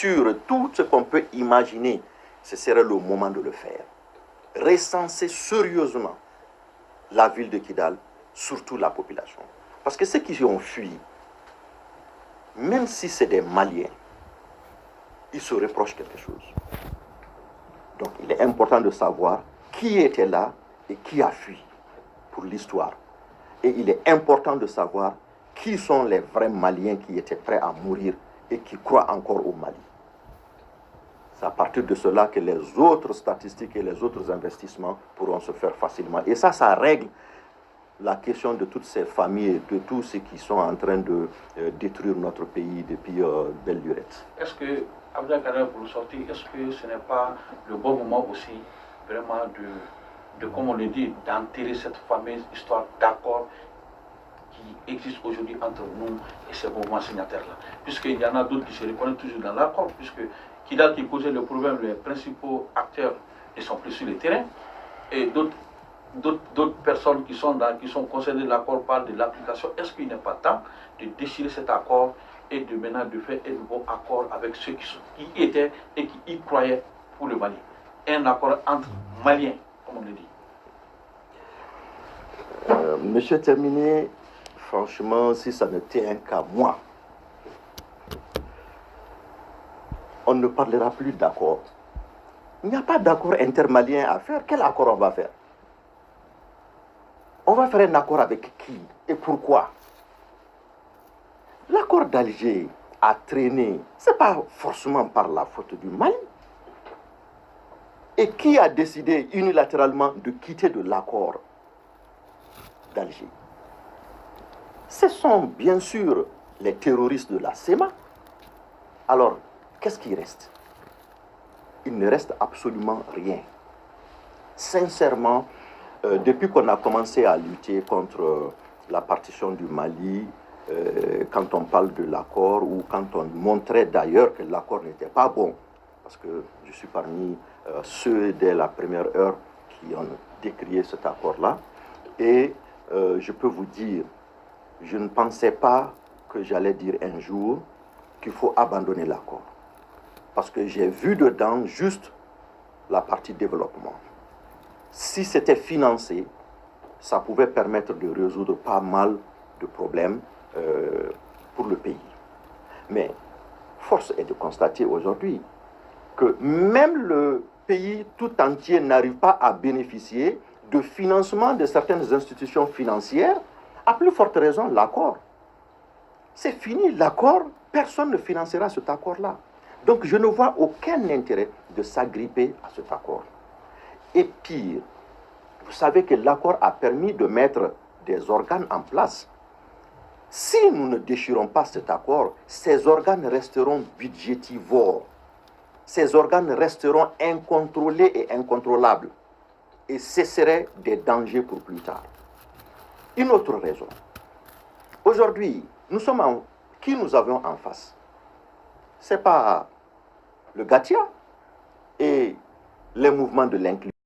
sur tout ce qu'on peut imaginer, ce serait le moment de le faire. Recenser sérieusement la ville de Kidal, surtout la population. Parce que ceux qui ont fui, même si c'est des Maliens, ils se reprochent quelque chose. Donc il est important de savoir qui était là et qui a fui pour l'histoire. Et il est important de savoir qui sont les vrais Maliens qui étaient prêts à mourir et qui croient encore au Mali. C'est à partir de cela que les autres statistiques et les autres investissements pourront se faire facilement. Et ça règle la question de toutes ces familles et de tous ceux qui sont en train de détruire notre pays depuis belle lurette. Est-ce que, Abdelkader, pour le sortir, est-ce que ce n'est pas le bon moment aussi, vraiment, comme on le dit, d'enterrer cette fameuse histoire d'accord qui existe aujourd'hui entre nous et ces mouvements signataires-là? Puisqu'il y en a d'autres qui se reconnaissent toujours dans l'accord, puisque Kidal qui posait le problème, les principaux acteurs ne sont plus sur le terrain, et d'autres personnes qui sont concernées de l'accord parlent de l'application. Est-ce qu'il n'est pas temps de déchirer cet accord et de maintenant de faire un nouveau accord avec ceux qui étaient et qui y croyaient pour le Mali? Un accord entre Maliens, comme on le dit. Monsieur Terminé, franchement, si ça ne tient qu'à moi, on ne parlera plus d'accord. Il n'y a pas d'accord intermalien à faire. Quel accord on va faire? On va faire un accord avec qui et pourquoi? L'accord d'Alger a traîné, ce n'est pas forcément par la faute du Mali. Et qui a décidé unilatéralement de quitter de l'accord d'Alger? Ce sont bien sûr les terroristes de la SEMA. Alors, qu'est-ce qui reste? Il ne reste absolument rien. Sincèrement, depuis qu'on a commencé à lutter contre la partition du Mali, quand on parle de l'accord ou quand on montrait d'ailleurs que l'accord n'était pas bon, parce que je suis parmi ceux dès la première heure qui ont décrié cet accord-là, et je peux vous dire, je ne pensais pas que j'allais dire un jour qu'il faut abandonner l'accord. Parce que j'ai vu dedans juste la partie développement. Si c'était financé, ça pouvait permettre de résoudre pas mal de problèmes pour le pays. Mais force est de constater aujourd'hui que même le pays tout entier n'arrive pas à bénéficier de financement de certaines institutions financières, à plus forte raison l'accord. C'est fini, l'accord, personne ne financera cet accord-là. Donc je ne vois aucun intérêt de s'agripper à cet accord. Et pire, vous savez que l'accord a permis de mettre des organes en place. Si nous ne déchirons pas cet accord, ces organes resteront budgétivores. Ces organes resteront incontrôlés et incontrôlables. Et ce seraient des dangers pour plus tard. Une autre raison. Aujourd'hui, qui nous avons en face? Ce n'est pas le Gatia et les mouvements de l'inclusion.